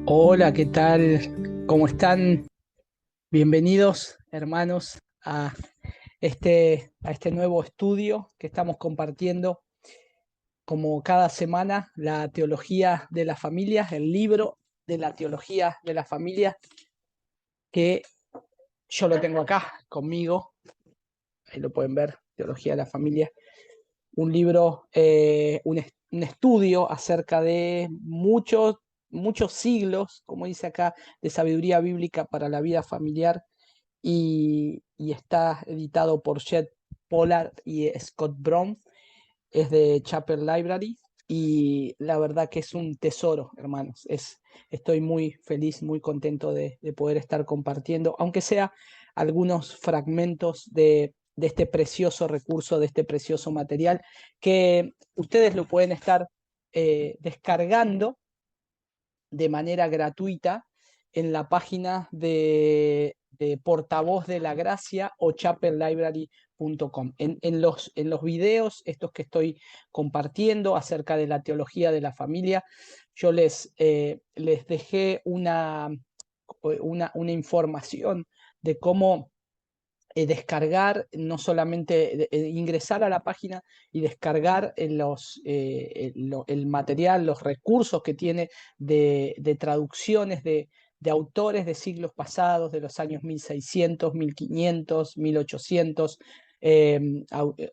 Hola, ¿qué tal? ¿Cómo están? Bienvenidos, hermanos, a este nuevo estudio que estamos compartiendo, como cada semana, la teología de la familia, el libro de la teología de la familia, que yo lo tengo acá conmigo. Ahí lo pueden ver, Teología de la Familia. Un libro, un estudio acerca de muchos siglos, como dice acá, de sabiduría bíblica para la vida familiar, y está editado por Chet Pollard y Scott Brown. Es de Chapel Library y la verdad que es un tesoro, hermanos. Estoy muy feliz, muy contento de poder estar compartiendo, aunque sea algunos fragmentos de este precioso recurso, de este precioso material, que ustedes lo pueden estar descargando de manera gratuita en la página de Portavoz de la Gracia o chapellibrary.com. En los videos, estos que estoy compartiendo acerca de la teología de la familia, yo les dejé una información de cómo descargar, no solamente ingresar a la página y descargar el material, los recursos que tiene de traducciones de autores de siglos pasados, de los años 1600, 1500, 1800,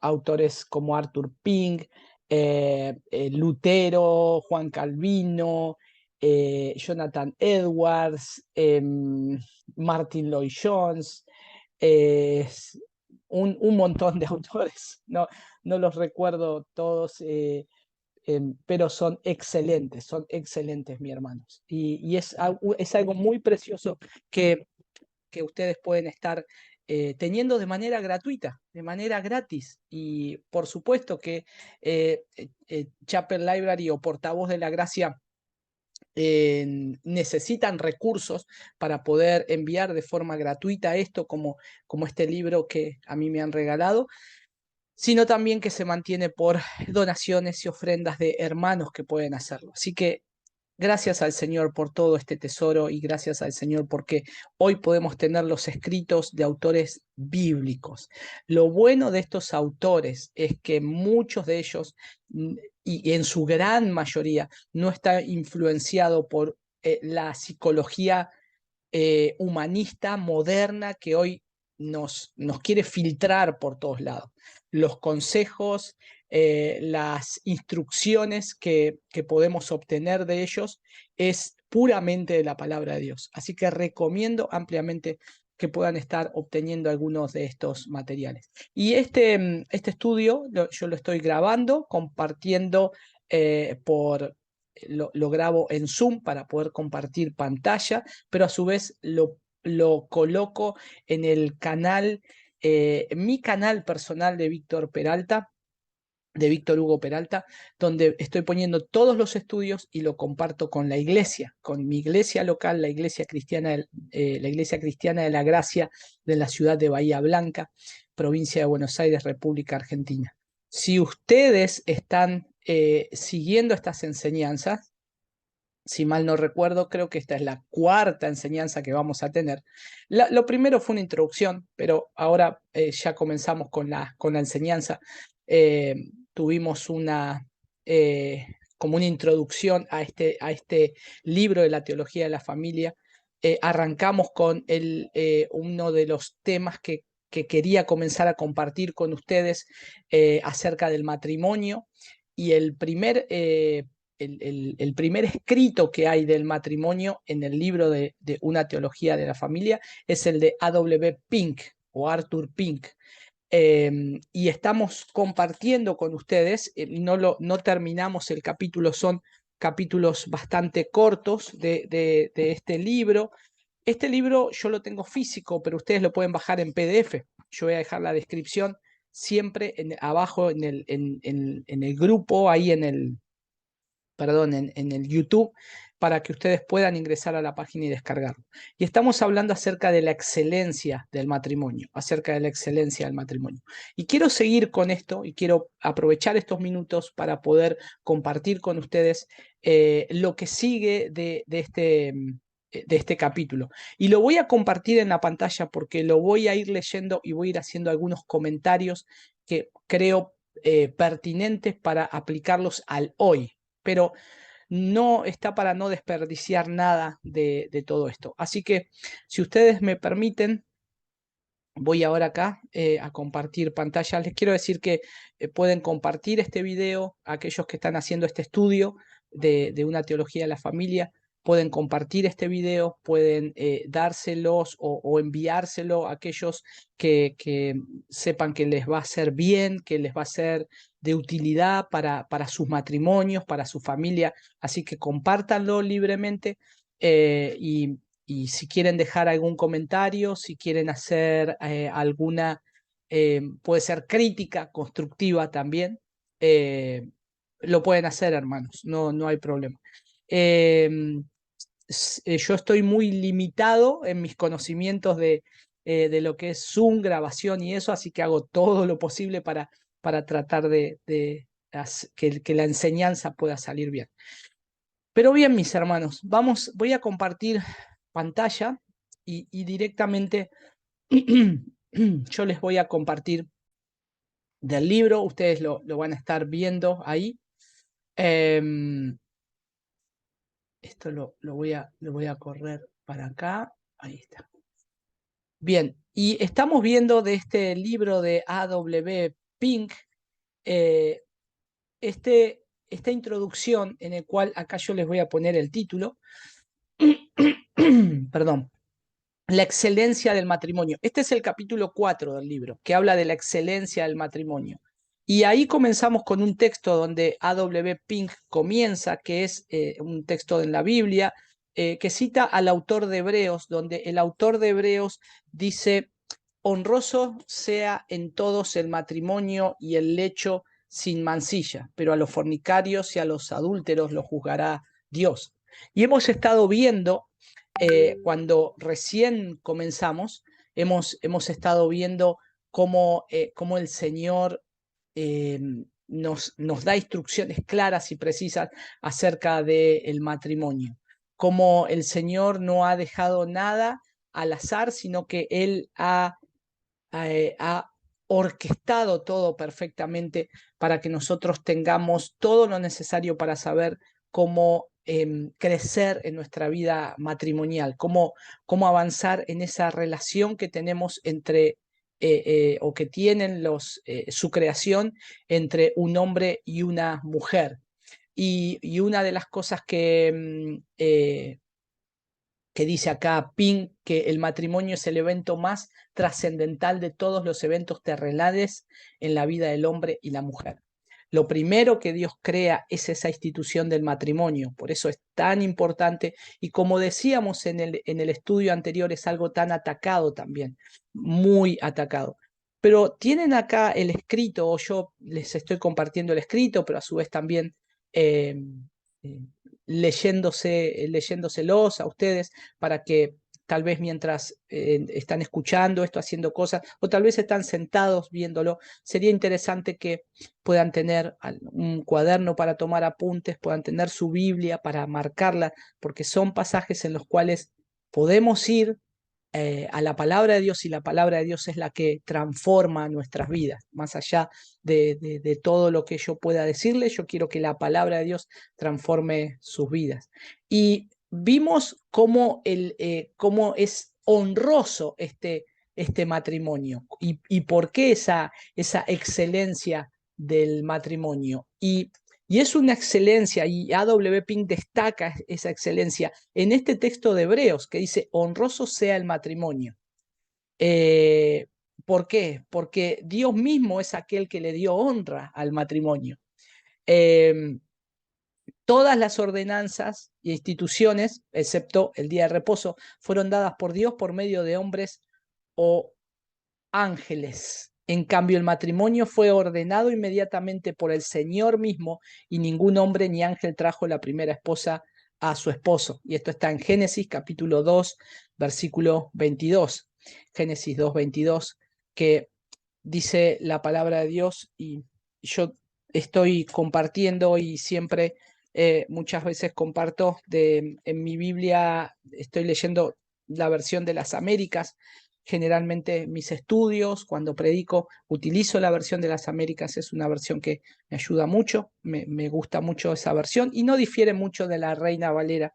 autores como Arthur Pink, Lutero, Juan Calvino, Jonathan Edwards, Martin Lloyd Jones, un montón de autores. No los recuerdo todos, pero son excelentes, mis hermanos. Y es algo muy precioso que ustedes pueden estar teniendo de manera gratuita, de manera gratis. Y por supuesto que Chapel Library o Portavoz de la Gracia necesitan recursos para poder enviar de forma gratuita esto, como este libro que a mí me han regalado, sino también que se mantiene por donaciones y ofrendas de hermanos que pueden hacerlo. Así que gracias al Señor por todo este tesoro, y gracias al Señor porque hoy podemos tener los escritos de autores bíblicos. Lo bueno de estos autores es que muchos de ellos, y en su gran mayoría, no está influenciado por la psicología humanista moderna que hoy nos quiere filtrar por todos lados. Los consejos, las instrucciones que podemos obtener de ellos es puramente de la palabra de Dios. Así que recomiendo ampliamente que puedan estar obteniendo algunos de estos materiales. Y este estudio yo lo estoy grabando, compartiendo lo grabo en Zoom para poder compartir pantalla, pero a su vez lo coloco en el canal, mi canal personal de Víctor Peralta, de Víctor Hugo Peralta, donde estoy poniendo todos los estudios y lo comparto con la iglesia, con mi iglesia local, la Iglesia Cristiana de la Gracia de la ciudad de Bahía Blanca, provincia de Buenos Aires, República Argentina. Si ustedes están siguiendo estas enseñanzas, si mal no recuerdo, creo que esta es la cuarta enseñanza que vamos a tener. Lo primero fue una introducción, pero ahora ya comenzamos con la enseñanza. Tuvimos como una introducción a este libro de la teología de la familia. Arrancamos con uno de los temas que quería comenzar a compartir con ustedes acerca del matrimonio, y el primer escrito que hay del matrimonio en el libro de Una teología de la familia es el de A.W. Pink o Arthur Pink. Y estamos compartiendo con ustedes, no terminamos el capítulo, son capítulos bastante cortos de este libro. Este libro yo lo tengo físico, pero ustedes lo pueden bajar en PDF. Yo voy a dejar la descripción siempre abajo en el grupo, ahí en el YouTube, para que ustedes puedan ingresar a la página y descargarlo. Y estamos hablando acerca de la excelencia del matrimonio, acerca de la excelencia del matrimonio. Y quiero seguir con esto y quiero aprovechar estos minutos para poder compartir con ustedes lo que sigue de este capítulo. Y lo voy a compartir en la pantalla porque lo voy a ir leyendo y voy a ir haciendo algunos comentarios que creo pertinentes para aplicarlos al hoy. Pero no está para no desperdiciar nada de todo esto. Así que, si ustedes me permiten, voy ahora acá a compartir pantalla. Les quiero decir que pueden compartir este video a aquellos que están haciendo este estudio de una teología de la familia. Pueden compartir este video, pueden dárselos o enviárselo a aquellos que sepan que les va a hacer bien, que les va a ser de utilidad para sus matrimonios, para su familia. Así que compártanlo libremente y si quieren dejar algún comentario, si quieren hacer alguna, puede ser crítica constructiva también, lo pueden hacer, hermanos, no hay problema. Yo estoy muy limitado en mis conocimientos de lo que es Zoom, grabación y eso, así que hago todo lo posible para tratar de que la enseñanza pueda salir bien. Pero bien, mis hermanos, voy a compartir pantalla y directamente yo les voy a compartir del libro, ustedes lo van a estar viendo ahí. Esto lo voy a correr para acá, ahí está. Bien, y estamos viendo de este libro de A.W. Pink, esta introducción en el cual acá yo les voy a poner el título, perdón, la excelencia del matrimonio. Este es el capítulo 4 del libro, que habla de la excelencia del matrimonio. Y ahí comenzamos con un texto donde A.W. Pink comienza, que es un texto en la Biblia, que cita al autor de Hebreos, donde el autor de Hebreos dice: honroso sea en todos el matrimonio y el lecho sin mancilla, pero a los fornicarios y a los adúlteros los juzgará Dios. Y hemos estado viendo, cuando recién comenzamos, hemos estado viendo cómo el Señor nos da instrucciones claras y precisas acerca del matrimonio, cómo el Señor no ha dejado nada al azar, sino que Él ha orquestado todo perfectamente para que nosotros tengamos todo lo necesario para saber cómo crecer en nuestra vida matrimonial, cómo avanzar en esa relación que tenemos entre o que tienen su creación entre un hombre y una mujer. Y una de las cosas que dice acá Pink, que el matrimonio es el evento más trascendental de todos los eventos terrenales en la vida del hombre y la mujer. Lo primero que Dios crea es esa institución del matrimonio, por eso es tan importante y como decíamos en el estudio anterior, es algo tan atacado también, muy atacado. Pero tienen acá el escrito, o yo les estoy compartiendo el escrito, pero a su vez también eh, eh, leyéndoselos a ustedes para que tal vez mientras están escuchando esto, haciendo cosas, o tal vez están sentados viéndolo, sería interesante que puedan tener un cuaderno para tomar apuntes, puedan tener su Biblia para marcarla, porque son pasajes en los cuales podemos ir a la palabra de Dios y la palabra de Dios es la que transforma nuestras vidas. Más allá de todo lo que yo pueda decirle, yo quiero que la palabra de Dios transforme sus vidas. Y vimos cómo es honroso este matrimonio y por qué esa excelencia del matrimonio. Y es una excelencia, y A.W. Pink destaca esa excelencia en este texto de Hebreos que dice, honroso sea el matrimonio. Eh, ¿Por qué? Porque Dios mismo es aquel que le dio honra al matrimonio. Eh, Todas las ordenanzas e instituciones, excepto el día de reposo, fueron dadas por Dios por medio de hombres o ángeles. En cambio, el matrimonio fue ordenado inmediatamente por el Señor mismo y ningún hombre ni ángel trajo la primera esposa a su esposo. Y esto está en Génesis capítulo 2, versículo 22. Génesis 2, 22, que dice la palabra de Dios y yo estoy compartiendo y siempre muchas veces comparto en mi Biblia, estoy leyendo la versión de las Américas. Generalmente mis estudios, cuando predico, utilizo la versión de las Américas, es una versión que me ayuda mucho, me gusta mucho esa versión y no difiere mucho de la Reina Valera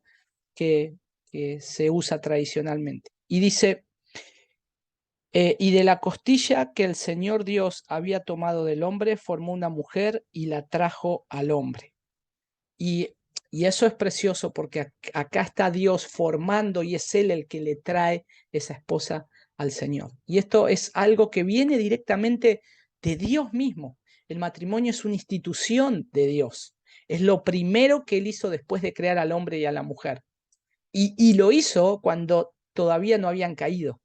que, que se usa tradicionalmente. Y dice, y de la costilla que el Señor Dios había tomado del hombre, formó una mujer y la trajo al hombre. Y, y eso es precioso porque acá está Dios formando y es Él el que le trae esa esposa al Señor. Y esto es algo que viene directamente de Dios mismo. El matrimonio es una institución de Dios. Es lo primero que Él hizo después de crear al hombre y a la mujer. Y lo hizo cuando todavía no habían caído.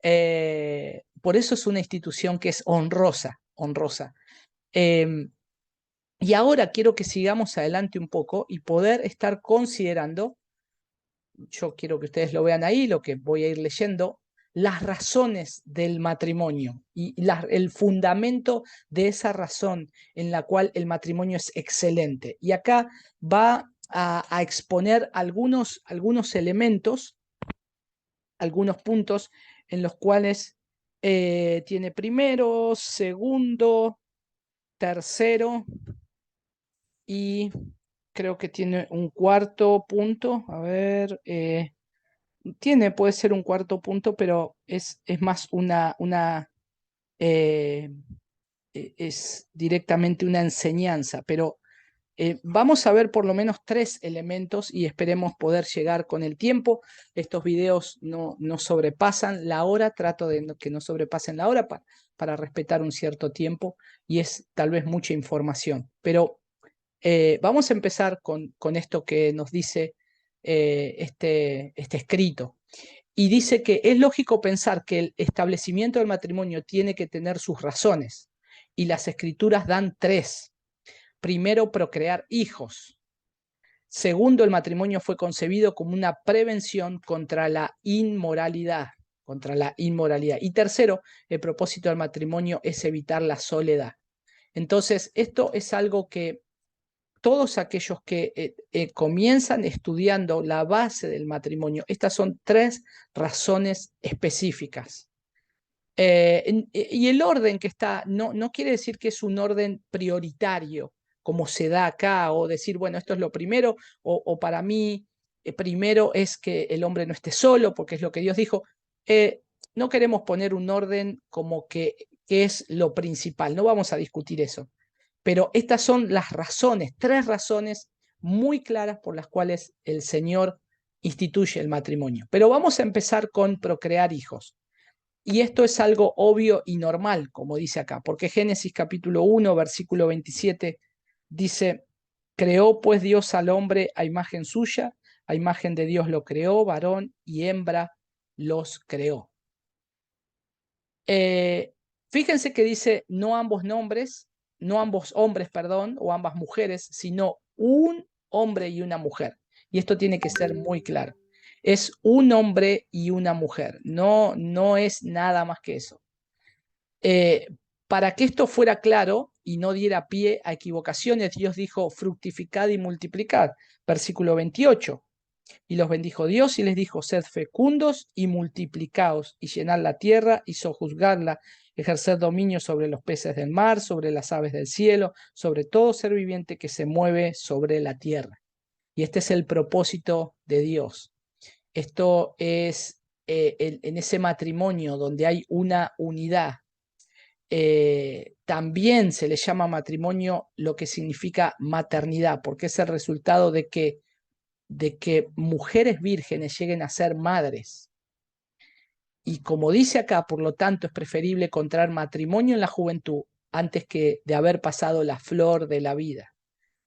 Por eso es una institución que es honrosa, honrosa. Eh, y ahora quiero que sigamos adelante un poco y poder estar considerando, yo quiero que ustedes lo vean ahí, lo que voy a ir leyendo, las razones del matrimonio y el fundamento de esa razón en la cual el matrimonio es excelente. Y acá va a exponer algunos elementos, algunos puntos en los cuales tiene primero, segundo, tercero y creo que tiene un cuarto punto. A ver, puede ser un cuarto punto, pero es más eh, es directamente una enseñanza, pero vamos a ver por lo menos 3 elementos y esperemos poder llegar con el tiempo. Estos videos no sobrepasan la hora, trato de que no sobrepasen la hora para respetar un cierto tiempo y es tal vez mucha información. Pero vamos a empezar con esto que nos dice este escrito. Y dice que es lógico pensar que el establecimiento del matrimonio tiene que tener sus razones y las escrituras dan 3. Primero, procrear hijos. Segundo, el matrimonio fue concebido como una prevención contra la inmoralidad, Y tercero, el propósito del matrimonio es evitar la soledad. Entonces, esto es algo que todos aquellos que comienzan estudiando la base del matrimonio, estas son 3 razones específicas. Y el orden que está, no quiere decir que es un orden prioritario, como se da acá, o decir, bueno, esto es lo primero, para mí primero es que el hombre no esté solo, porque es lo que Dios dijo. no queremos poner un orden como que es lo principal, no vamos a discutir eso. Pero estas son las razones, 3 razones muy claras por las cuales el Señor instituye el matrimonio. Pero vamos a empezar con procrear hijos. Y esto es algo obvio y normal, como dice acá, porque Génesis capítulo 1, versículo 27 dice, creó pues Dios al hombre a imagen suya, a imagen de Dios lo creó, varón y hembra los creó. Fíjense que dice no ambos nombres, no ambos hombres, perdón, o ambas mujeres, sino un hombre y una mujer. Y esto tiene que ser muy claro. Es un hombre y una mujer, no es nada más que eso. Eh, para que esto fuera claro y no diera pie a equivocaciones, Dios dijo, fructificad y multiplicad. Versículo 28. Y los bendijo Dios y les dijo, sed fecundos y multiplicaos y llenad la tierra y sojuzgadla, ejercer dominio sobre los peces del mar, sobre las aves del cielo, sobre todo ser viviente que se mueve sobre la tierra. Y este es el propósito de Dios. Esto es en ese matrimonio donde hay una unidad. También se le llama matrimonio lo que significa maternidad, porque es el resultado de que mujeres vírgenes lleguen a ser madres. Y como dice acá, por lo tanto, es preferible contraer matrimonio en la juventud antes que de haber pasado la flor de la vida.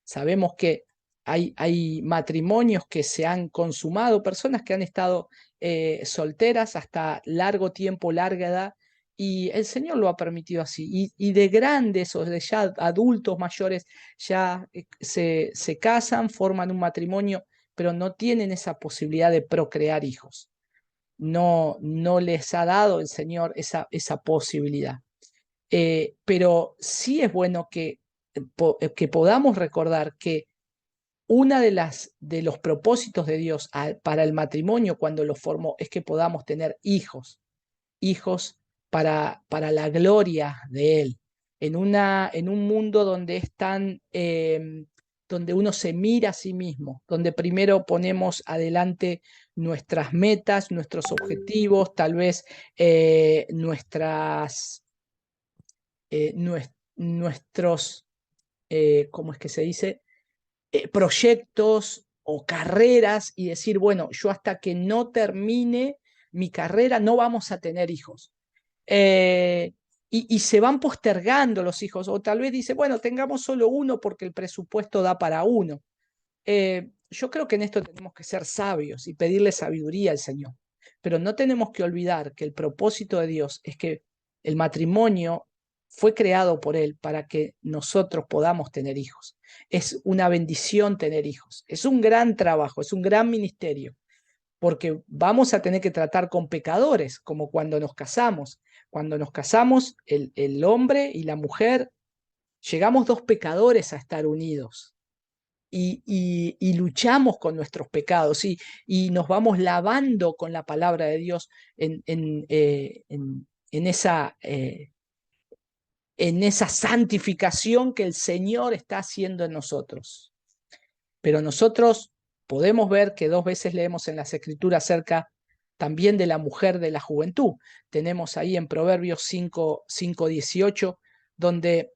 Sabemos que hay matrimonios que se han consumado, personas que han estado solteras hasta largo tiempo, larga edad, y el Señor lo ha permitido así. Y de grandes o de ya adultos mayores ya se casan, forman un matrimonio, pero no tienen esa posibilidad de procrear hijos. No les ha dado el Señor esa posibilidad. Pero sí es bueno que podamos recordar que una de los propósitos de Dios para el matrimonio cuando lo formó es que podamos tener hijos para la gloria de Él, en un mundo donde donde uno se mira a sí mismo, donde primero ponemos adelante nuestras metas, nuestros objetivos, tal vez nuestros, ¿cómo es que se dice? Proyectos o carreras y decir, bueno, yo hasta que no termine mi carrera no vamos a tener hijos. Eh, y se van postergando los hijos, o tal vez dice, bueno, tengamos solo uno porque el presupuesto da para uno. Yo creo que en esto tenemos que ser sabios y pedirle sabiduría al Señor, pero no tenemos que olvidar que el propósito de Dios es que el matrimonio fue creado por Él para que nosotros podamos tener hijos. Es una bendición tener hijos, es un gran trabajo, es un gran ministerio, porque vamos a tener que tratar con pecadores, como cuando nos casamos. Cuando nos casamos, el hombre y la mujer, llegamos dos pecadores a estar unidos y luchamos con nuestros pecados y nos vamos lavando con la palabra de Dios en esa santificación que el Señor está haciendo en nosotros. Pero nosotros podemos ver que 2 veces leemos en las Escrituras acerca también de la mujer de la juventud. Tenemos ahí en Proverbios 5:18, donde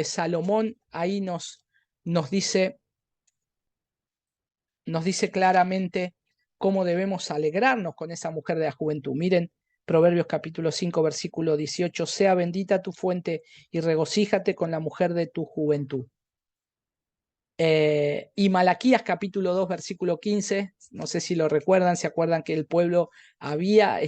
Salomón ahí nos dice claramente cómo debemos alegrarnos con esa mujer de la juventud. Miren, Proverbios capítulo 5, versículo 18, sea bendita tu fuente y regocíjate con la mujer de tu juventud. Y Malaquías capítulo 2, versículo 15, no sé si lo recuerdan, se acuerdan que el pueblo había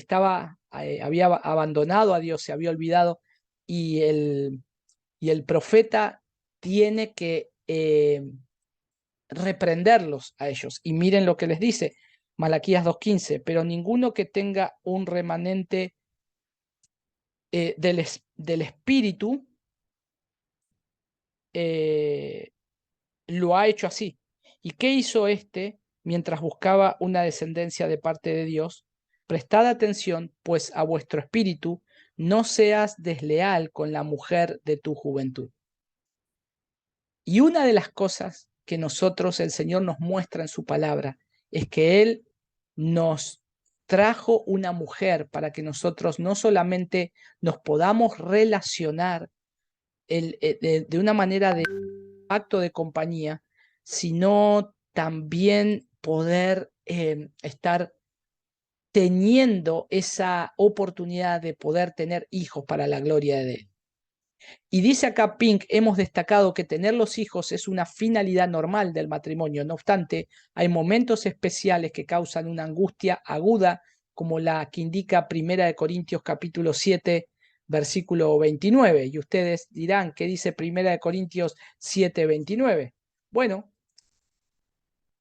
abandonado a Dios, se había olvidado, y el profeta tiene que reprenderlos a ellos. Y miren lo que les dice Malaquías 2:15, pero ninguno que tenga un remanente del espíritu lo ha hecho así. ¿Y qué hizo este mientras buscaba una descendencia de parte de Dios? Prestad atención, pues, a vuestro espíritu, no seas desleal con la mujer de tu juventud. Y una de las cosas que el Señor nos muestra en su palabra, es que Él nos trajo una mujer para que nosotros no solamente nos podamos relacionar de una manera de acto de compañía, sino también poder estar teniendo esa oportunidad de poder tener hijos para la gloria de Él. Y dice acá Pink, hemos destacado que tener los hijos es una finalidad normal del matrimonio. No obstante, hay momentos especiales que causan una angustia aguda, como la que indica 1 Corintios capítulo 7, versículo 29. Y ustedes dirán, ¿qué dice 1 Corintios 7, 29? Bueno,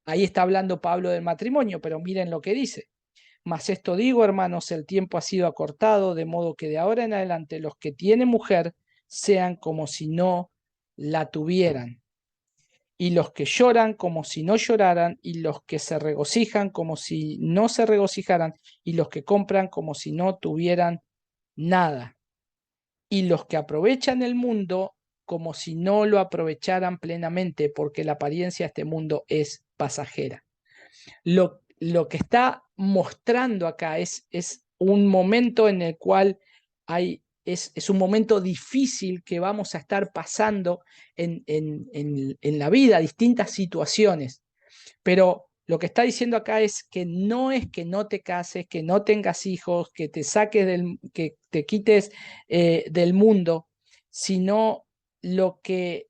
ahí está hablando Pablo del matrimonio, pero miren lo que dice. Mas esto digo, hermanos, el tiempo ha sido acortado, de modo que de ahora en adelante los que tienen mujer sean como si no la tuvieran, y los que lloran como si no lloraran, y los que se regocijan como si no se regocijaran, y los que compran como si no tuvieran nada, y los que aprovechan el mundo como si no lo aprovecharan plenamente, porque la apariencia de este mundo es pasajera. Lo que está mostrando acá es un momento en el cual es un momento difícil que vamos a estar pasando en la vida, distintas situaciones. Pero lo que está diciendo acá es que no te cases, que no tengas hijos, que te saques que te quites del mundo, sino lo que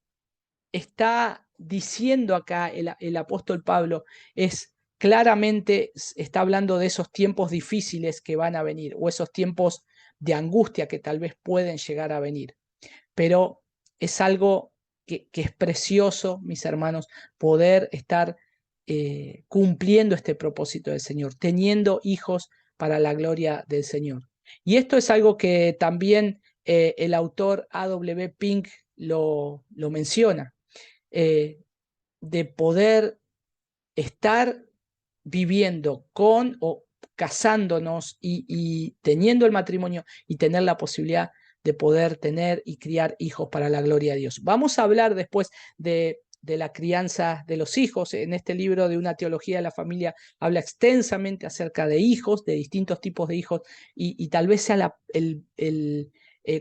está diciendo acá el apóstol Pablo es claramente, está hablando de esos tiempos difíciles que van a venir o esos tiempos de angustia que tal vez pueden llegar a venir. Pero es algo que es precioso, mis hermanos, poder estar cumpliendo este propósito del Señor, teniendo hijos para la gloria del Señor. Y esto es algo que también el autor A.W. Pink lo menciona, eh, de poder estar viviendo con o casándonos y teniendo el matrimonio y tener la posibilidad de poder tener y criar hijos para la gloria de Dios. Vamos a hablar después de la crianza de los hijos. En este libro de una teología de la familia habla extensamente acerca de hijos, de distintos tipos de hijos, y tal vez sea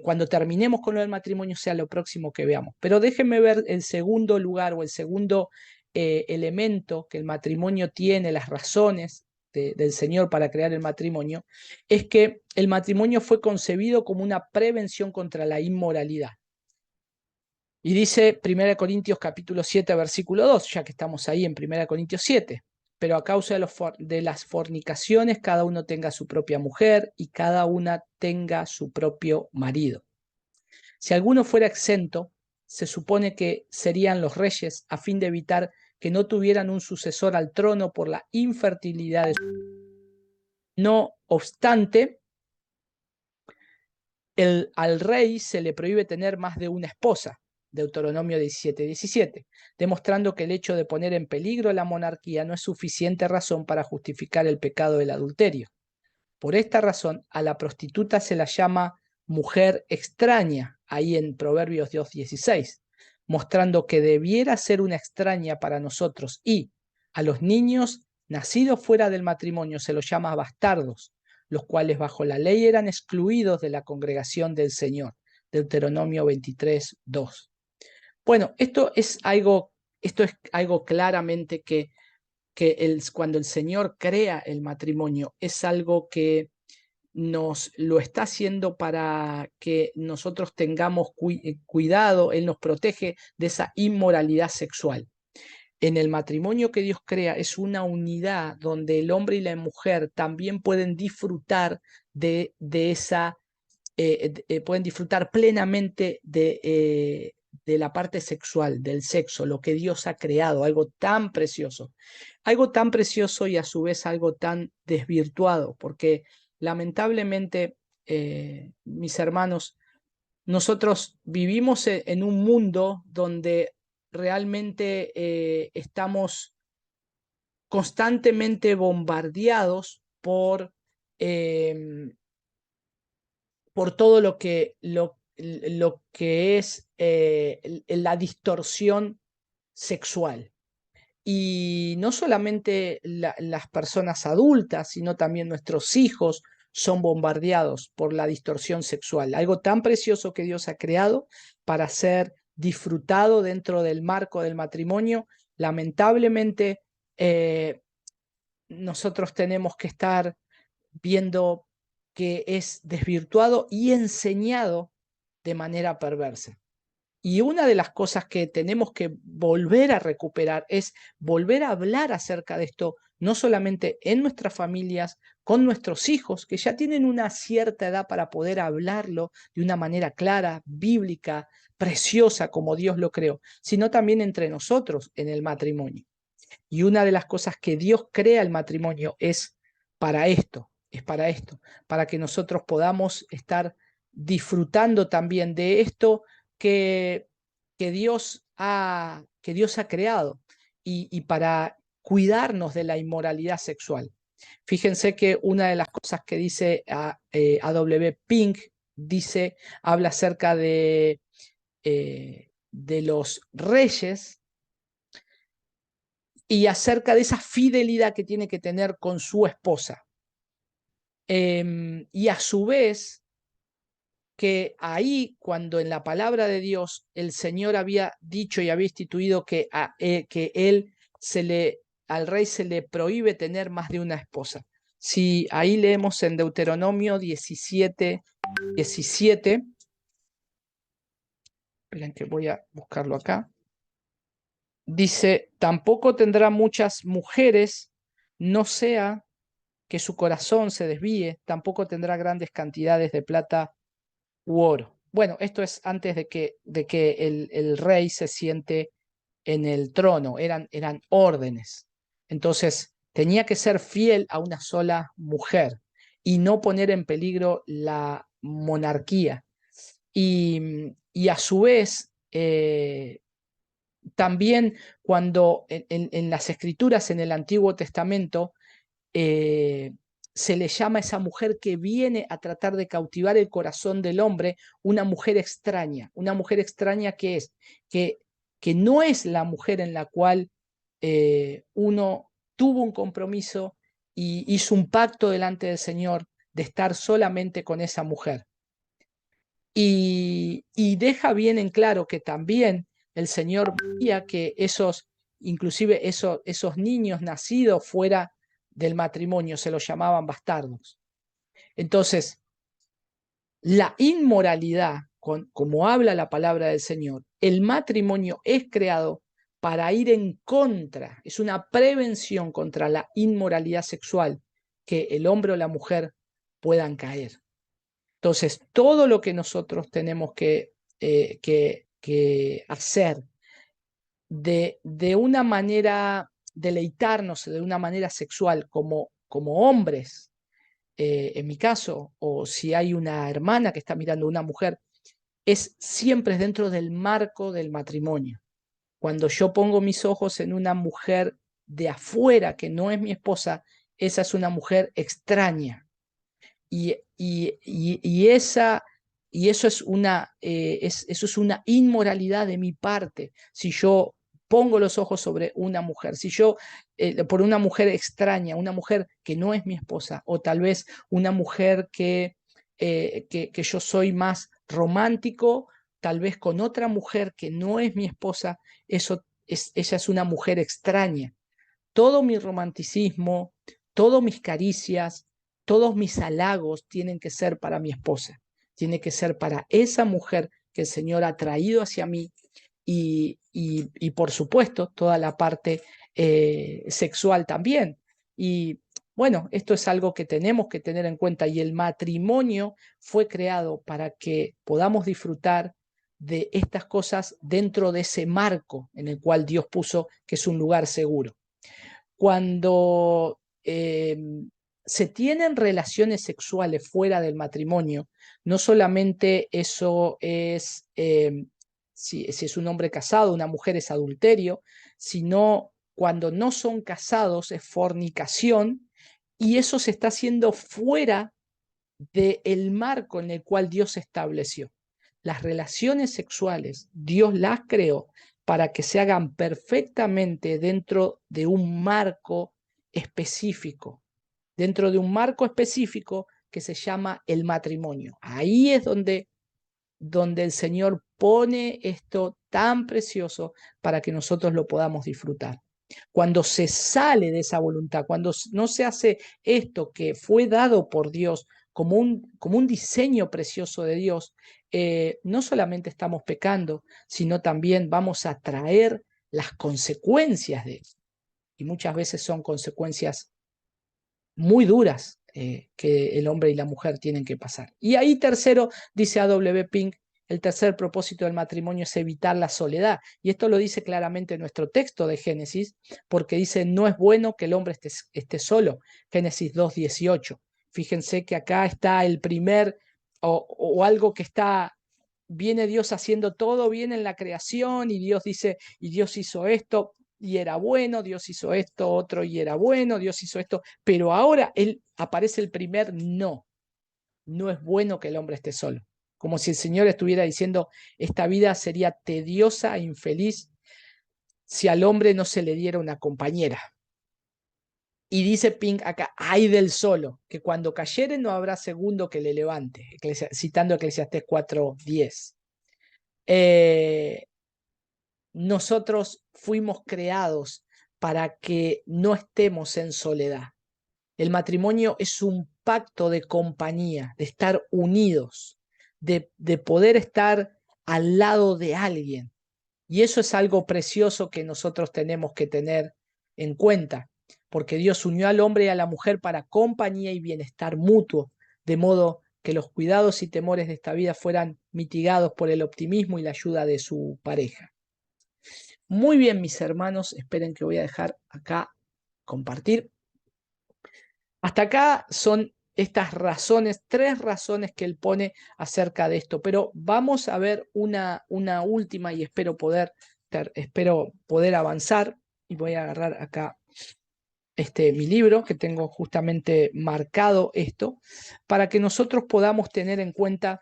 cuando terminemos con lo del matrimonio sea lo próximo que veamos. Pero déjenme ver el segundo lugar o el segundo elemento que el matrimonio tiene, las razones del Señor para crear el matrimonio, es que el matrimonio fue concebido como una prevención contra la inmoralidad. Y dice 1 Corintios capítulo 7, versículo 2, ya que estamos ahí en 1 Corintios 7, pero a causa de las fornicaciones cada uno tenga su propia mujer y cada una tenga su propio marido. Si alguno fuera exento, se supone que serían los reyes a fin de evitar que no tuvieran un sucesor al trono por la infertilidad de su... No obstante, al rey se le prohíbe tener más de una esposa, Deuteronomio 17:17, demostrando que el hecho de poner en peligro la monarquía no es suficiente razón para justificar el pecado del adulterio. Por esta razón, a la prostituta se la llama mujer extraña, ahí en Proverbios 2:16, mostrando que debiera ser una extraña para nosotros, y a los niños nacidos fuera del matrimonio se los llama bastardos, los cuales bajo la ley eran excluidos de la congregación del Señor. Deuteronomio 23:2. Bueno, esto es algo claramente que cuando el Señor crea el matrimonio es algo que nos lo está haciendo para que nosotros tengamos cuidado, Él nos protege de esa inmoralidad sexual. En el matrimonio que Dios crea es una unidad donde el hombre y la mujer también pueden disfrutar de esa, pueden disfrutar plenamente de la parte sexual, del sexo, lo que Dios ha creado, algo tan precioso y a su vez algo tan desvirtuado, porque lamentablemente, mis hermanos, nosotros vivimos en un mundo donde realmente estamos constantemente bombardeados eh, por todo lo que es la distorsión sexual. Y no solamente las personas adultas, sino también nuestros hijos son bombardeados por la distorsión sexual, algo tan precioso que Dios ha creado para ser disfrutado dentro del marco del matrimonio. Lamentablemente, nosotros tenemos que estar viendo que es desvirtuado y enseñado de manera perversa. Y una de las cosas que tenemos que volver a recuperar es volver a hablar acerca de esto, no solamente en nuestras familias, con nuestros hijos, que ya tienen una cierta edad para poder hablarlo de una manera clara, bíblica, preciosa, como Dios lo creó, sino también entre nosotros en el matrimonio. Y una de las cosas que Dios crea el matrimonio es para esto, para que nosotros podamos estar disfrutando también de esto que, que Dios ha creado y para cuidarnos de la inmoralidad sexual. Fíjense que una de las cosas que dice A.W. Pink habla acerca de los reyes y acerca de esa fidelidad que tiene que tener con su esposa. Y a su vez, que ahí, cuando en la palabra de Dios el Señor había dicho y había instituido que al rey se le prohíbe tener más de una esposa. Si ahí leemos en Deuteronomio 17, 17, esperen que voy a buscarlo acá. Dice, tampoco tendrá muchas mujeres, no sea que su corazón se desvíe, tampoco tendrá grandes cantidades de plata u oro. Bueno, esto es antes de que el rey se siente en el trono, eran órdenes. Entonces, tenía que ser fiel a una sola mujer y no poner en peligro la monarquía. Y a su vez, también cuando en las escrituras en el Antiguo Testamento, eh, se le llama a esa mujer que viene a tratar de cautivar el corazón del hombre, una mujer extraña que, que no es la mujer en la cual uno tuvo un compromiso y hizo un pacto delante del Señor de estar solamente con esa mujer. Y deja bien en claro que también el Señor veía que inclusive esos niños nacidos fuera del matrimonio se los llamaban bastardos. Entonces, la inmoralidad, como habla la palabra del Señor, el matrimonio es creado para ir en contra, es una prevención contra la inmoralidad sexual, que el hombre o la mujer puedan caer. Entonces, todo lo que nosotros tenemos que hacer de una manera, deleitarnos de una manera sexual como hombres, en mi caso, o si hay una hermana que está mirando a una mujer, es siempre dentro del marco del matrimonio. Cuando yo pongo mis ojos en una mujer de afuera que no es mi esposa, esa es una mujer extraña. Y eso eso es una inmoralidad de mi parte. Si yo pongo los ojos sobre una mujer, si yo por una mujer extraña, una mujer que no es mi esposa, o tal vez una mujer que yo soy más romántico, tal vez con otra mujer que no es mi esposa, ella es una mujer extraña. Todo mi romanticismo, todas mis caricias, todos mis halagos tienen que ser para mi esposa, tiene que ser para esa mujer que el Señor ha traído hacia mí y por supuesto toda la parte sexual también. Y bueno, esto es algo que tenemos que tener en cuenta y el matrimonio fue creado para que podamos disfrutar de estas cosas dentro de ese marco en el cual Dios puso que es un lugar seguro. Cuando se tienen relaciones sexuales fuera del matrimonio, no solamente eso es, si es un hombre casado, una mujer es adulterio, sino cuando no son casados es fornicación y eso se está haciendo fuera del marco en el cual Dios estableció. Las relaciones sexuales, Dios las creó para que se hagan perfectamente dentro de un marco específico, dentro de un marco específico que se llama el matrimonio. Ahí es donde el Señor pone esto tan precioso para que nosotros lo podamos disfrutar. Cuando se sale de esa voluntad, cuando no se hace esto que fue dado por Dios como un diseño precioso de Dios, no solamente estamos pecando, sino también vamos a traer las consecuencias de eso. Y muchas veces son consecuencias muy duras que el hombre y la mujer tienen que pasar. Y ahí tercero, dice A.W. Pink, el tercer propósito del matrimonio es evitar la soledad. Y esto lo dice claramente nuestro texto de Génesis, porque dice, no es bueno que el hombre esté solo. Génesis 2:18. Fíjense que acá está el primer, o algo que está, viene Dios haciendo todo bien en la creación, y Dios dice, y Dios hizo esto, y era bueno, Dios hizo esto, otro, y era bueno, Dios hizo esto, pero ahora aparece el primer no. No es bueno que el hombre esté solo. Como si el Señor estuviera diciendo, esta vida sería tediosa e infeliz si al hombre no se le diera una compañera. Y dice Pink acá, ay del solo, que cuando cayere no habrá segundo que le levante, citando Eclesiastés 4:10. Nosotros fuimos creados para que no estemos en soledad. El matrimonio es un pacto de compañía, de estar unidos, de poder estar al lado de alguien. Y eso es algo precioso que nosotros tenemos que tener en cuenta, porque Dios unió al hombre y a la mujer para compañía y bienestar mutuo, de modo que los cuidados y temores de esta vida fueran mitigados por el optimismo y la ayuda de su pareja. Muy bien, mis hermanos, esperen que voy a dejar acá compartir. Hasta acá son estas razones, 3 razones que él pone acerca de esto, pero vamos a ver una última y espero poder avanzar, y voy a agarrar acá mi libro que tengo justamente marcado esto, para que nosotros podamos tener en cuenta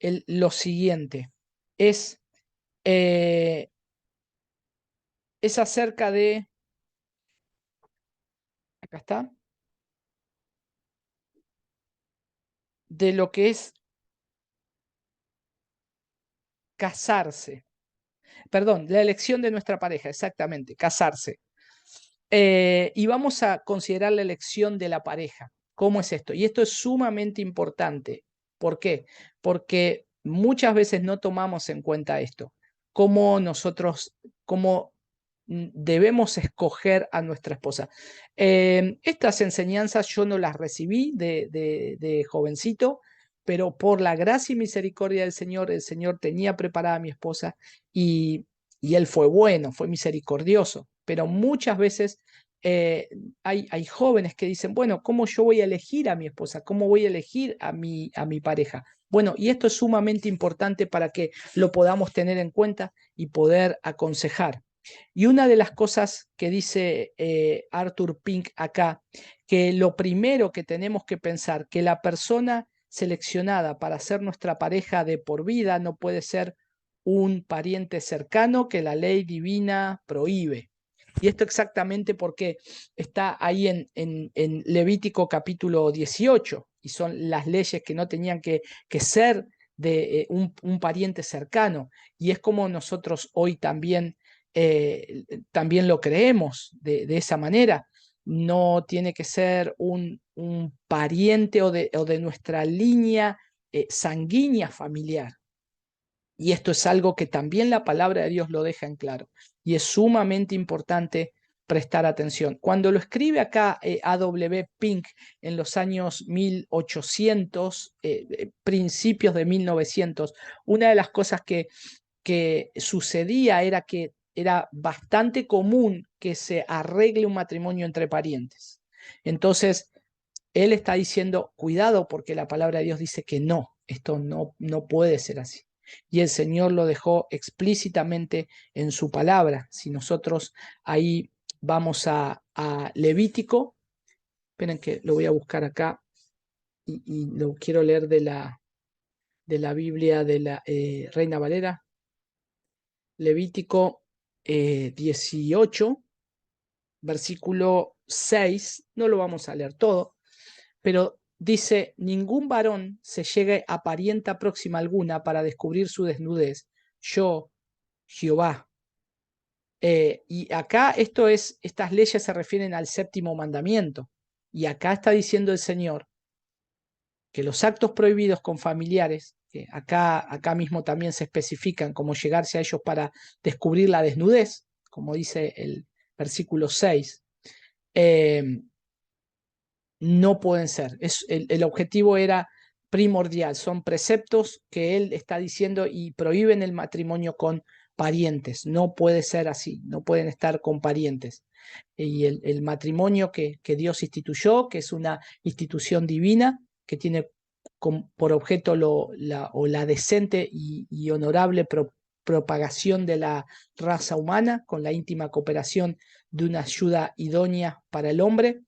lo siguiente, es, eh, es acerca de, acá está, de lo que es casarse. Perdón, la elección de nuestra pareja, exactamente, casarse. Y vamos a considerar la elección de la pareja. ¿Cómo es esto? Y esto es sumamente importante. ¿Por qué? Porque muchas veces no tomamos en cuenta esto. Cómo debemos escoger a nuestra esposa. Estas enseñanzas yo no las recibí de jovencito, pero por la gracia y misericordia del Señor, el Señor tenía preparada a mi esposa, y, y Él fue bueno, fue misericordioso. Pero muchas veces hay jóvenes que dicen, bueno, ¿cómo yo voy a elegir a mi esposa? ¿Cómo voy a elegir a mi pareja? Bueno, y esto es sumamente importante para que lo podamos tener en cuenta y poder aconsejar. Y una de las cosas que dice Arthur Pink acá, que lo primero que tenemos que pensar, que la persona seleccionada para ser nuestra pareja de por vida no puede ser un pariente cercano que la ley divina prohíbe. Y esto exactamente porque está ahí en Levítico capítulo 18, y son las leyes que no tenían que ser de un pariente cercano. Y es como nosotros hoy también lo creemos de esa manera. No tiene que ser un pariente o de nuestra línea sanguínea familiar. Y esto es algo que también la palabra de Dios lo deja en claro. Y es sumamente importante prestar atención. Cuando lo escribe acá A.W. Pink en los años 1800, principios de 1900, una de las cosas que sucedía era que era bastante común que se arregle un matrimonio entre parientes. Entonces, él está diciendo, cuidado, porque la palabra de Dios dice que no, esto no puede ser así. Y el Señor lo dejó explícitamente en su palabra. Si nosotros ahí vamos a Levítico, esperen que lo voy a buscar acá, y lo quiero leer de la Biblia de la Reina Valera. Levítico 18, versículo 6, no lo vamos a leer todo, pero dice: ningún varón se llegue a parienta próxima alguna para descubrir su desnudez. Yo, Jehová. Y acá estas leyes se refieren al séptimo mandamiento. Y acá está diciendo el Señor que los actos prohibidos con familiares, que acá mismo también se especifican como llegarse a ellos para descubrir la desnudez, como dice el versículo 6, eh, no pueden ser. El objetivo era primordial, son preceptos que él está diciendo y prohíben el matrimonio con parientes. No puede ser así, no pueden estar con parientes. Y el matrimonio que Dios instituyó, que es una institución divina, que tiene por objeto la decente y honorable propagación de la raza humana, con la íntima cooperación de una ayuda idónea para el hombre,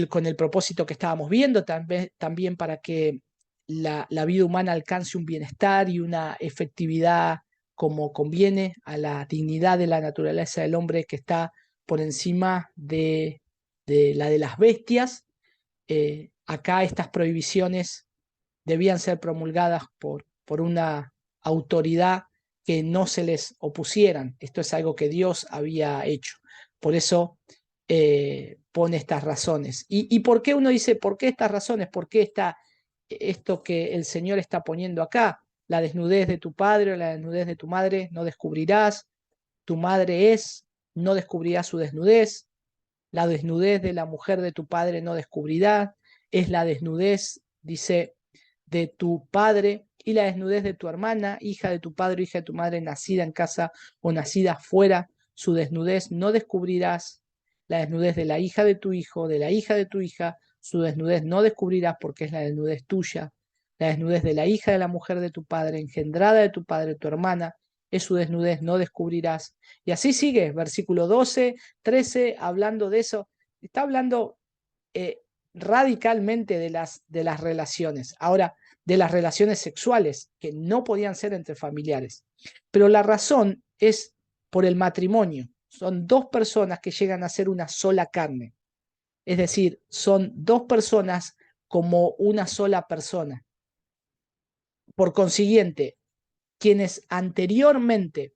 con el propósito que estábamos viendo, también para que la vida humana alcance un bienestar y una efectividad como conviene a la dignidad de la naturaleza del hombre, que está por encima de la de las bestias. Acá estas prohibiciones debían ser promulgadas por una autoridad que no se les opusieran. Esto es algo que Dios había hecho. Por eso pone estas razones. ¿Y por qué uno dice, por qué estas razones? ¿Por qué esto que el Señor está poniendo acá? La desnudez de tu padre o la desnudez de tu madre no descubrirás. Tu madre no descubrirás su desnudez. La desnudez de la mujer de tu padre no descubrirás. Es la desnudez, dice, de tu padre, y la desnudez de tu hermana, hija de tu padre o hija de tu madre, nacida en casa o nacida fuera. Su desnudez no descubrirás. La desnudez de la hija de tu hijo, de la hija de tu hija, su desnudez no descubrirás, porque es la desnudez tuya. La desnudez de la hija de la mujer de tu padre, engendrada de tu padre, tu hermana, es su desnudez, no descubrirás. Y así sigue, versículo 12, 13, hablando de eso. Está hablando eh, radicalmente de las relaciones. Ahora, de las relaciones sexuales, que no podían ser entre familiares. Pero la razón es por el matrimonio. Son dos personas que llegan a ser una sola carne. Es decir, son dos personas como una sola persona. Por consiguiente, quienes anteriormente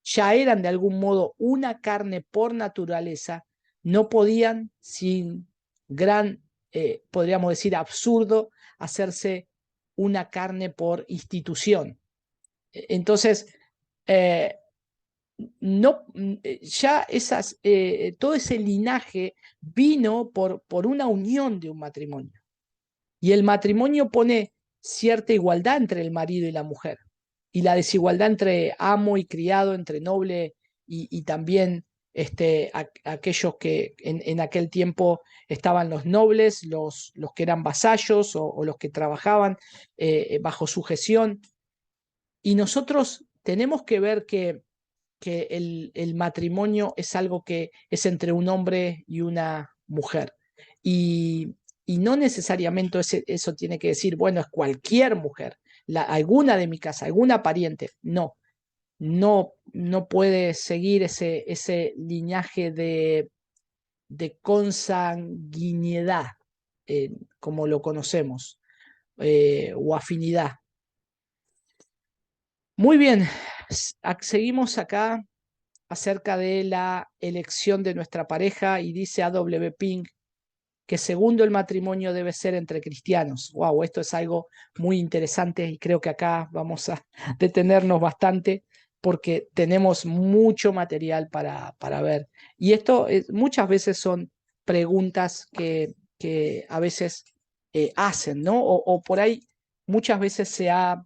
ya eran de algún modo una carne por naturaleza, no podían, sin gran, podríamos decir, absurdo, hacerse una carne por institución. Entonces, eh, no, ya todo ese linaje vino por una unión de un matrimonio. Y el matrimonio pone cierta igualdad entre el marido y la mujer. Y la desigualdad entre amo y criado, entre noble y también aquellos que en aquel tiempo estaban los nobles, los que eran vasallos o los que trabajaban bajo sujeción. Y nosotros tenemos que ver que el matrimonio es algo que es entre un hombre y una mujer. Y no necesariamente eso tiene que decir, bueno, es cualquier mujer, alguna de mi casa, alguna pariente. No, no puede seguir ese linaje de consanguinidad, como lo conocemos, o afinidad. Muy bien, seguimos acá acerca de la elección de nuestra pareja, y dice A.W. Pink que segundo el matrimonio debe ser entre cristianos. Wow, esto es algo muy interesante y creo que acá vamos a detenernos bastante porque tenemos mucho material para ver. Y esto muchas veces son preguntas que a veces hacen, ¿no? O por ahí muchas veces se ha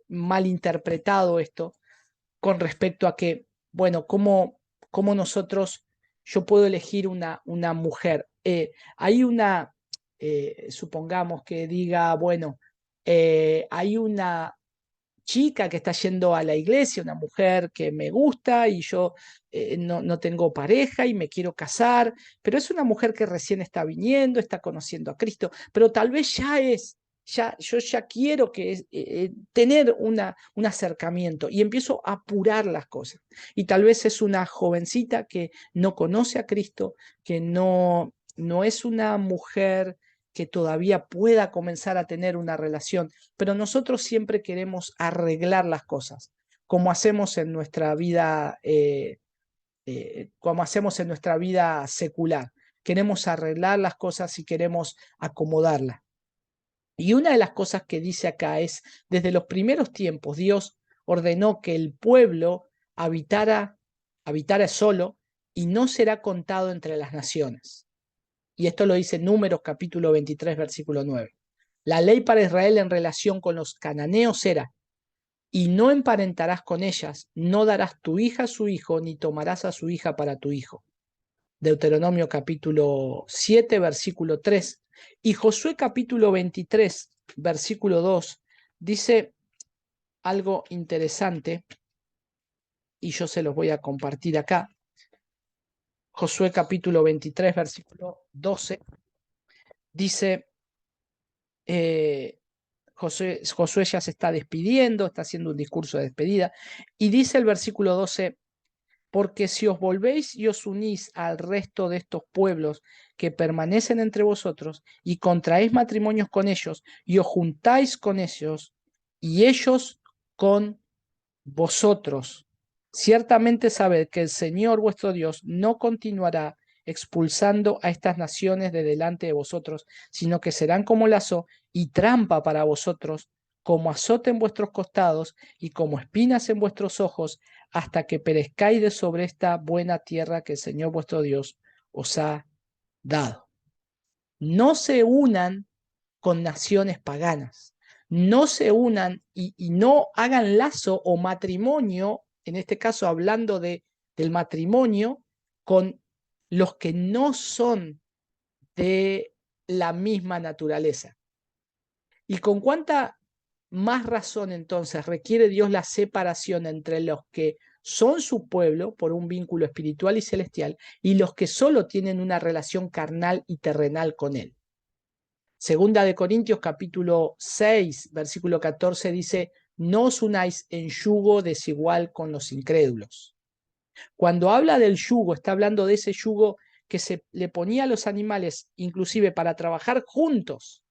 malinterpretado esto con respecto a que, bueno, cómo nosotros, yo puedo elegir una mujer. Hay supongamos que diga, bueno, hay una chica que está yendo a la iglesia, una mujer que me gusta y yo no tengo pareja y me quiero casar, pero es una mujer que recién está viniendo, está conociendo a Cristo, pero tal vez yo ya quiero tener un acercamiento y empiezo a apurar las cosas. Y tal vez es una jovencita que no conoce a Cristo, que no es una mujer que todavía pueda comenzar a tener una relación, pero nosotros siempre queremos arreglar las cosas, como hacemos en nuestra vida, como hacemos en nuestra vida secular. Queremos arreglar las cosas y queremos acomodarlas. Y una de las cosas que dice acá es, desde los primeros tiempos, Dios ordenó que el pueblo habitara solo y no será contado entre las naciones. Y esto lo dice Números capítulo 23, versículo 9. La ley para Israel en relación con los cananeos era, y no emparentarás con ellas, no darás tu hija a su hijo, ni tomarás a su hija para tu hijo. Deuteronomio capítulo 7, versículo 3. Y Josué capítulo 23, versículo 2, dice algo interesante, y yo se los voy a compartir acá. Josué capítulo 23, versículo 12, dice, Josué ya se está despidiendo, está haciendo un discurso de despedida, y dice el versículo 12, porque si os volvéis y os unís al resto de estos pueblos que permanecen entre vosotros y contraéis matrimonios con ellos y os juntáis con ellos y ellos con vosotros, ciertamente sabed que el Señor vuestro Dios no continuará expulsando a estas naciones de delante de vosotros, sino que serán como lazo y trampa para vosotros, como azote en vuestros costados y como espinas en vuestros ojos, hasta que perezcáis de sobre esta buena tierra que el Señor vuestro Dios os ha dado. No se unan con naciones paganas. No se unan y no hagan lazo o matrimonio, en este caso hablando del matrimonio, con los que no son de la misma naturaleza. ¿Y con cuánta más razón entonces requiere Dios la separación entre los que son su pueblo por un vínculo espiritual y celestial y los que solo tienen una relación carnal y terrenal con Él? Segunda de Corintios capítulo 6, versículo 14 dice, no os unáis en yugo desigual con los incrédulos. Cuando habla del yugo, está hablando de ese yugo que se le ponía a los animales, inclusive para trabajar juntos.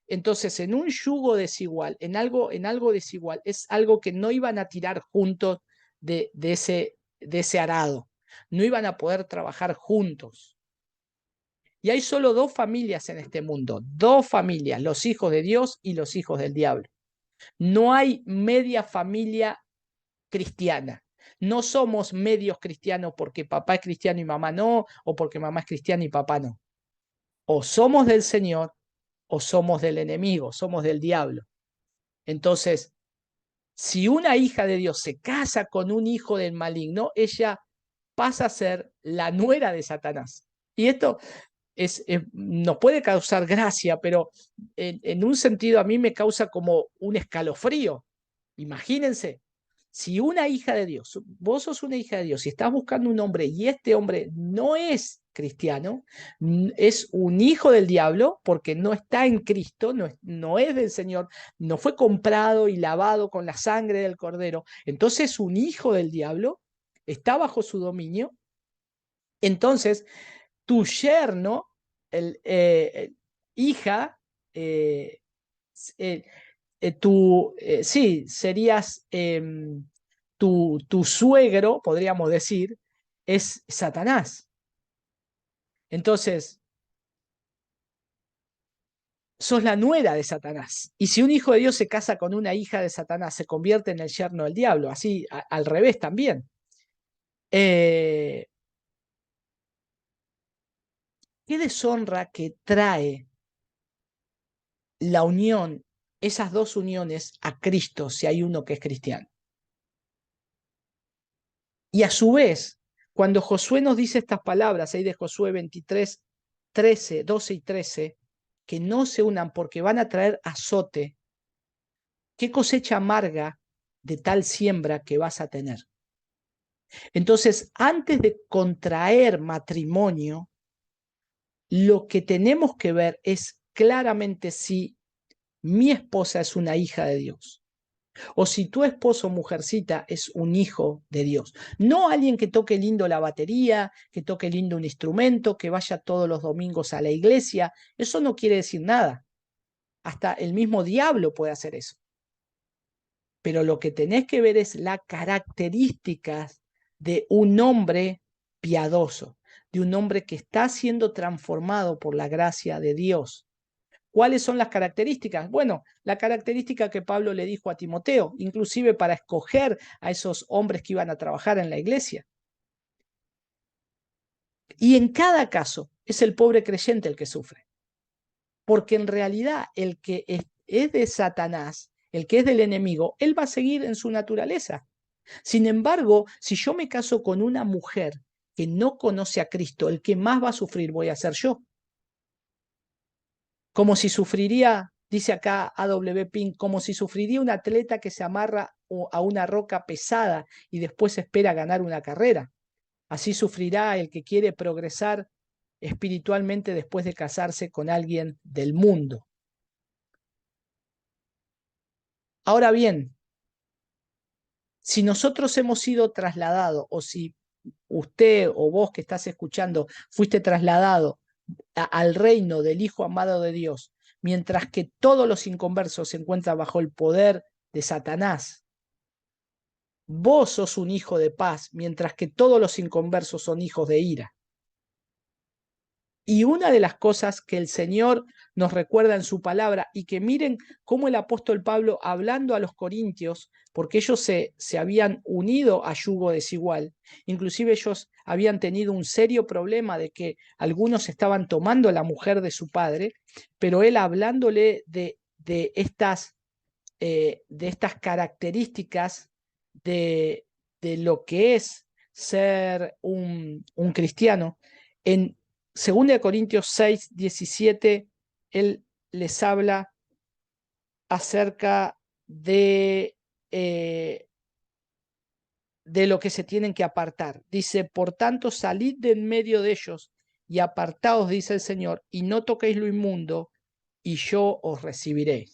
Entonces, en un yugo desigual, en algo desigual, es algo que no iban a tirar juntos de ese arado, no iban a poder trabajar juntos. Y hay solo dos familias en este mundo, dos familias, los hijos de Dios y los hijos del diablo. No hay media familia cristiana. No somos medios cristianos porque papá es cristiano y mamá no, o porque mamá es cristiana y papá no. O somos del Señor o somos del enemigo, somos del diablo. Entonces, si una hija de Dios se casa con un hijo del maligno, ella pasa a ser la nuera de Satanás. Y esto nos puede causar gracia, pero en un sentido a mí me causa como un escalofrío. Imagínense, si una hija de Dios, vos sos una hija de Dios y estás buscando un hombre y este hombre no es cristiano, es un hijo del diablo porque no está en Cristo, no es del Señor, no fue comprado y lavado con la sangre del Cordero, entonces un hijo del diablo está bajo su dominio, entonces tu yerno, hija, eh, eh, sí, serías tu suegro, podríamos decir, es Satanás. Entonces, sos la nuera de Satanás. Y si un hijo de Dios se casa con una hija de Satanás, se convierte en el yerno del diablo, así al revés también. ¿Qué deshonra que trae la unión, esas dos uniones a Cristo, si hay uno que es cristiano? Y a su vez, cuando Josué nos dice estas palabras, ahí de Josué 23, 13, 12 y 13, que no se unan porque van a traer azote, ¿qué cosecha amarga de tal siembra que vas a tener? Entonces, antes de contraer matrimonio, lo que tenemos que ver es claramente si mi esposa es una hija de Dios. O si tu esposo, mujercita, es un hijo de Dios. No alguien que toque lindo la batería, que toque lindo un instrumento, que vaya todos los domingos a la iglesia. Eso no quiere decir nada. Hasta el mismo diablo puede hacer eso. Pero lo que tenés que ver es las características de un hombre piadoso, de un hombre que está siendo transformado por la gracia de Dios. ¿Cuáles son las características? Bueno, la característica que Pablo le dijo a Timoteo, inclusive para escoger a esos hombres que iban a trabajar en la iglesia. Y en cada caso es el pobre creyente el que sufre. Porque en realidad el que es de Satanás, el que es del enemigo, él va a seguir en su naturaleza. Sin embargo, si yo me caso con una mujer que no conoce a Cristo, el que más va a sufrir voy a ser yo. Como si sufriría, dice acá A.W. Pink, como si sufriría un atleta que se amarra a una roca pesada y después espera ganar una carrera. Así sufrirá el que quiere progresar espiritualmente después de casarse con alguien del mundo. Ahora bien, si nosotros hemos sido trasladados, o si usted o vos que estás escuchando fuiste trasladado al reino del Hijo amado de Dios, mientras que todos los inconversos se encuentran bajo el poder de Satanás, vos sos un hijo de paz, mientras que todos los inconversos son hijos de ira. Y una de las cosas que el Señor nos recuerda en su palabra, y que miren cómo el apóstol Pablo, hablando a los corintios, porque ellos se habían unido a yugo desigual, inclusive ellos habían tenido un serio problema de que algunos estaban tomando la mujer de su padre, pero él hablándole de estas características de lo que es ser un cristiano, en 2 Corintios 6, 17, él les habla acerca de lo que se tienen que apartar. Dice, por tanto, salid de en medio de ellos y apartaos, dice el Señor, y no toquéis lo inmundo, y yo os recibiré.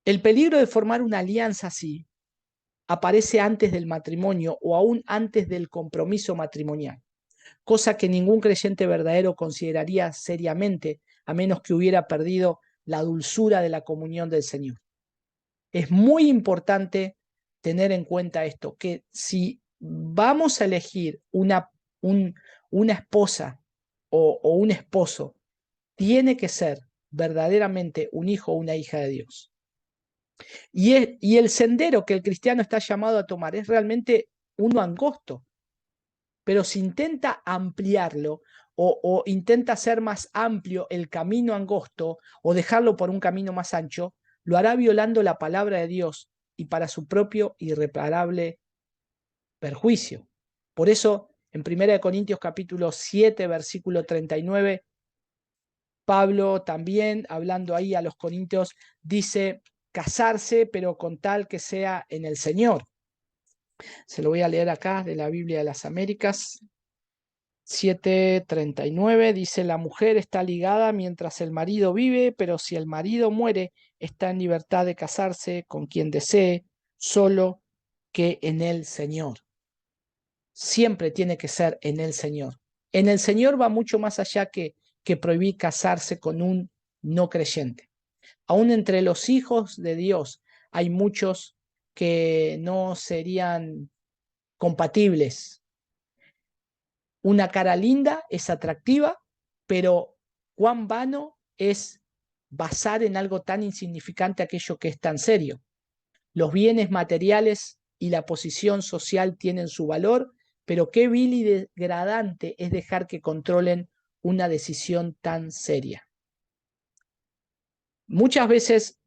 El peligro de formar una alianza así aparece antes del matrimonio o aún antes del compromiso matrimonial, cosa que ningún creyente verdadero consideraría seriamente a menos que hubiera perdido la dulzura de la comunión del Señor. Es muy importante tener en cuenta esto, que si vamos a elegir una esposa o un esposo, tiene que ser verdaderamente un hijo o una hija de Dios. Y el sendero que el cristiano está llamado a tomar es realmente uno angosto, pero si intenta ampliarlo o intenta hacer más amplio el camino angosto o dejarlo por un camino más ancho, lo hará violando la palabra de Dios y para su propio irreparable perjuicio. Por eso, en 1 Corintios capítulo 7, versículo 39, Pablo también, hablando ahí a los corintios, dice casarse, pero con tal que sea en el Señor. Se lo voy a leer acá de la Biblia de las Américas. 7:39 dice, la mujer está ligada mientras el marido vive, pero si el marido muere, está en libertad de casarse con quien desee, solo que en el Señor. Siempre tiene que ser en el Señor. En el Señor va mucho más allá que prohibir casarse con un no creyente. Aún entre los hijos de Dios hay muchos que no serían compatibles. Una cara linda es atractiva, pero cuán vano es basar en algo tan insignificante aquello que es tan serio. Los bienes materiales y la posición social tienen su valor, pero qué vil y degradante es dejar que controlen una decisión tan seria. Muchas veces,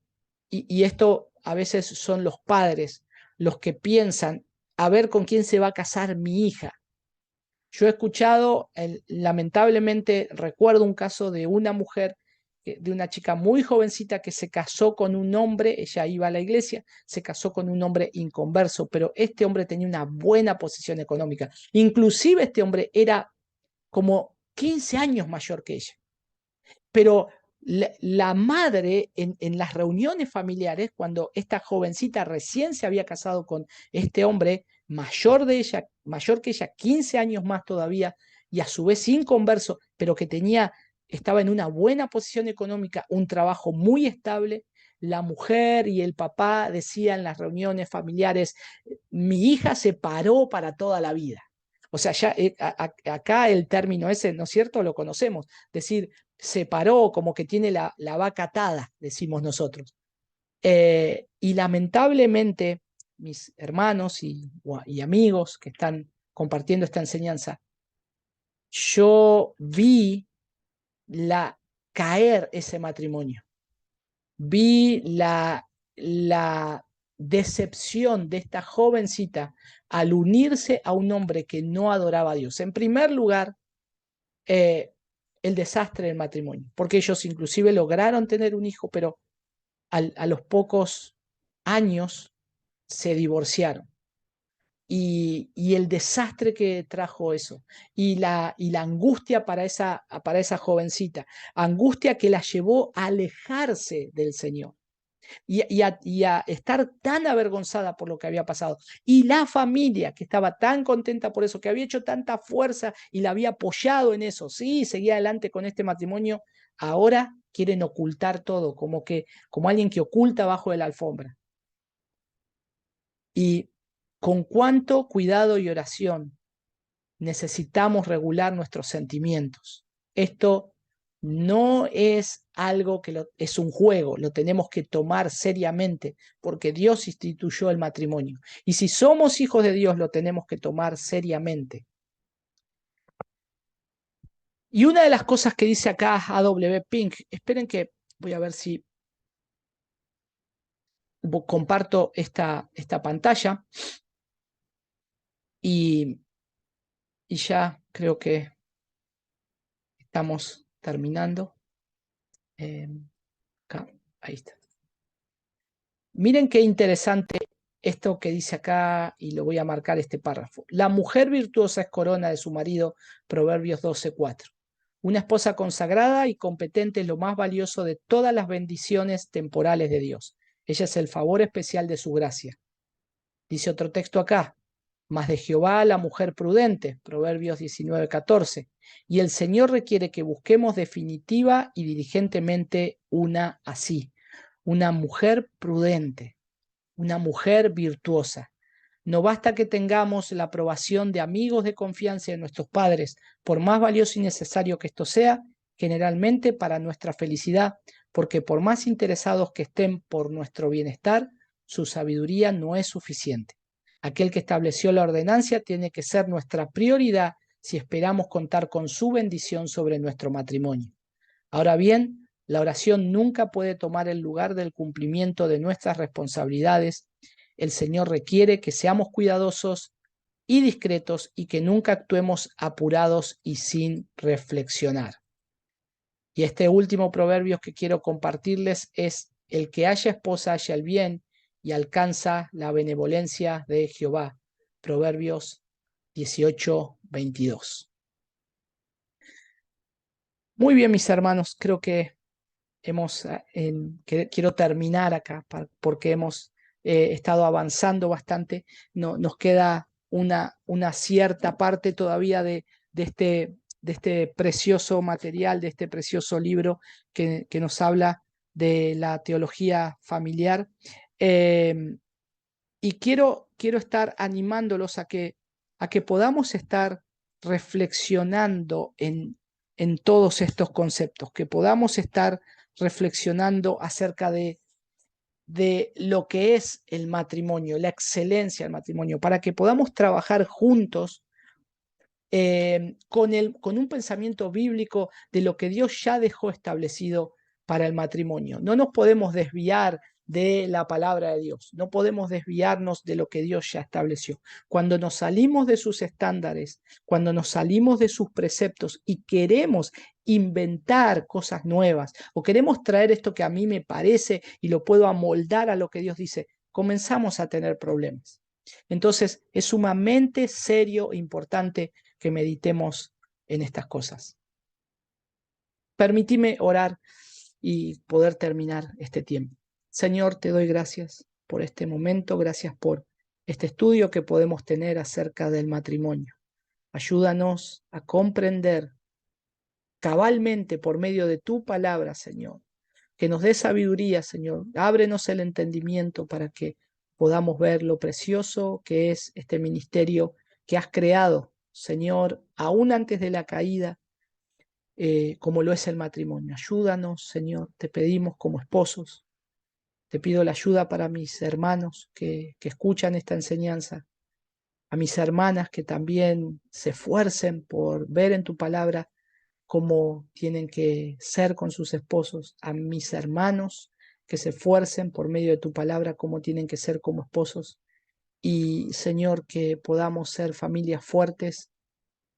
y esto a veces son los padres los que piensan, a ver con quién se va a casar mi hija. Yo he escuchado, lamentablemente recuerdo un caso de una mujer, de una chica muy jovencita que se casó con un hombre, ella iba a la iglesia, se casó con un hombre inconverso, pero este hombre tenía una buena posición económica. Inclusive este hombre era como 15 años mayor que ella. Pero la madre en las reuniones familiares, cuando esta jovencita recién se había casado con este hombre mayor de ella, mayor que ella, 15 años más todavía, y a su vez inconverso, pero que estaba en una buena posición económica, un trabajo muy estable, la mujer y el papá decían en las reuniones familiares, mi hija se paró para toda la vida. O sea, ya acá el término ese, ¿no es cierto? Lo conocemos. Decir, se paró, como que tiene la vaca atada, decimos nosotros. Y lamentablemente, mis hermanos y amigos que están compartiendo esta enseñanza, yo vi caer ese matrimonio. Vi la decepción de esta jovencita al unirse a un hombre que no adoraba a Dios. En primer lugar, eh, el desastre del matrimonio, porque ellos inclusive lograron tener un hijo, pero a los pocos años se divorciaron. Y el desastre que trajo eso, y la angustia para esa jovencita, angustia que la llevó a alejarse del Señor y a estar tan avergonzada por lo que había pasado. Y la familia que estaba tan contenta por eso, que había hecho tanta fuerza y la había apoyado en eso, sí, seguía adelante con este matrimonio, ahora quieren ocultar todo, como alguien que oculta bajo de la alfombra. Y con cuánto cuidado y oración necesitamos regular nuestros sentimientos. Esto no es algo es un juego, lo tenemos que tomar seriamente porque Dios instituyó el matrimonio. Y si somos hijos de Dios, lo tenemos que tomar seriamente. Y una de las cosas que dice acá A.W. Pink, esperen que voy a ver si comparto esta pantalla y, y ya creo que estamos terminando. Acá, ahí está. Miren qué interesante esto que dice acá, y lo voy a marcar este párrafo. La mujer virtuosa es corona de su marido, Proverbios 12:4. Una esposa consagrada y competente es lo más valioso de todas las bendiciones temporales de Dios. Ella es el favor especial de su gracia. Dice otro texto acá, mas de Jehová la mujer prudente, Proverbios 19:14. Y el Señor requiere que busquemos definitiva y diligentemente una así, una mujer prudente, una mujer virtuosa. No basta que tengamos la aprobación de amigos de confianza de nuestros padres, por más valioso y necesario que esto sea, generalmente para nuestra felicidad, porque por más interesados que estén por nuestro bienestar, su sabiduría no es suficiente. Aquel que estableció la ordenancia tiene que ser nuestra prioridad si esperamos contar con su bendición sobre nuestro matrimonio. Ahora bien, la oración nunca puede tomar el lugar del cumplimiento de nuestras responsabilidades. El Señor requiere que seamos cuidadosos y discretos y que nunca actuemos apurados y sin reflexionar. Y este último proverbio que quiero compartirles es: el que haya esposa halla el bien y alcanza la benevolencia de Jehová. Proverbios 18:22. Muy bien, mis hermanos, creo que quiero terminar acá porque hemos estado avanzando bastante. Nos queda una cierta parte todavía de este precioso material, de este precioso libro que nos habla de la teología familiar. Eh, y quiero estar animándolos a que podamos estar reflexionando en todos estos conceptos, que podamos estar reflexionando acerca de lo que es el matrimonio, la excelencia del matrimonio, para que podamos trabajar juntos con un pensamiento bíblico de lo que Dios ya dejó establecido para el matrimonio. No nos podemos desviar de la palabra de Dios, no podemos desviarnos de lo que Dios ya estableció. Cuando nos salimos de sus estándares, cuando nos salimos de sus preceptos y queremos inventar cosas nuevas o queremos traer esto que a mí me parece y lo puedo amoldar a lo que Dios dice, comenzamos a tener problemas. Entonces, es sumamente serio e importante que meditemos en estas cosas. Permitime orar y poder terminar este tiempo. Señor, te doy gracias por este momento, gracias por este estudio que podemos tener acerca del matrimonio. Ayúdanos a comprender cabalmente por medio de tu palabra, Señor, que nos dé sabiduría, Señor. Ábrenos el entendimiento para que podamos ver lo precioso que es este ministerio que has creado, Señor, aún antes de la caída, como lo es el matrimonio. Ayúdanos, Señor, te pedimos como esposos. Te pido la ayuda para mis hermanos que escuchan esta enseñanza, a mis hermanas que también se esfuercen por ver en tu palabra cómo tienen que ser con sus esposos, a mis hermanos que se esfuercen por medio de tu palabra cómo tienen que ser como esposos. Y Señor, que podamos ser familias fuertes,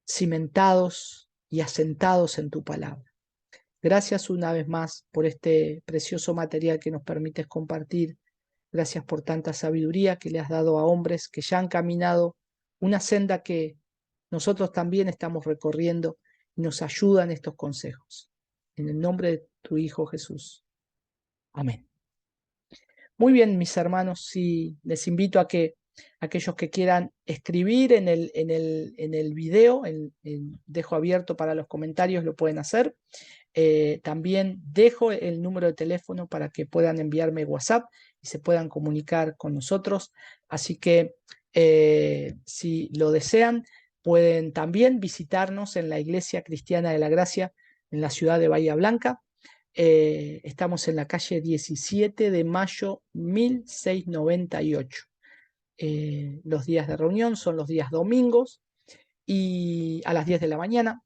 cimentados y asentados en tu palabra. Gracias una vez más por este precioso material que nos permites compartir. Gracias por tanta sabiduría que le has dado a hombres que ya han caminado una senda que nosotros también estamos recorriendo y nos ayudan estos consejos. En el nombre de tu Hijo Jesús. Amén. Muy bien, mis hermanos, sí, les invito a que aquellos que quieran escribir en el video, dejo abierto para los comentarios, lo pueden hacer. También dejo el número de teléfono para que puedan enviarme WhatsApp y se puedan comunicar con nosotros. Así que si lo desean, pueden también visitarnos en la Iglesia Cristiana de la Gracia en la ciudad de Bahía Blanca. Estamos en la calle 17 de mayo 1698. Los días de reunión son los días domingos y a las 10 de la mañana.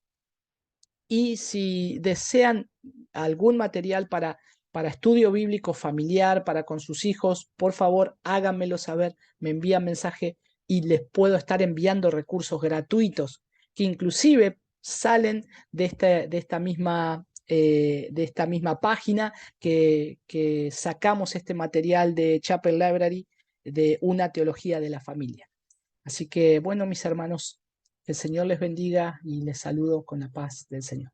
Y si desean algún material para estudio bíblico familiar, para con sus hijos, por favor háganmelo saber, me envían mensaje y les puedo estar enviando recursos gratuitos que inclusive salen de esta misma página que sacamos este material de Chapel Library de una teología de la familia. Así que bueno, mis hermanos, que el Señor les bendiga y les saludo con la paz del Señor.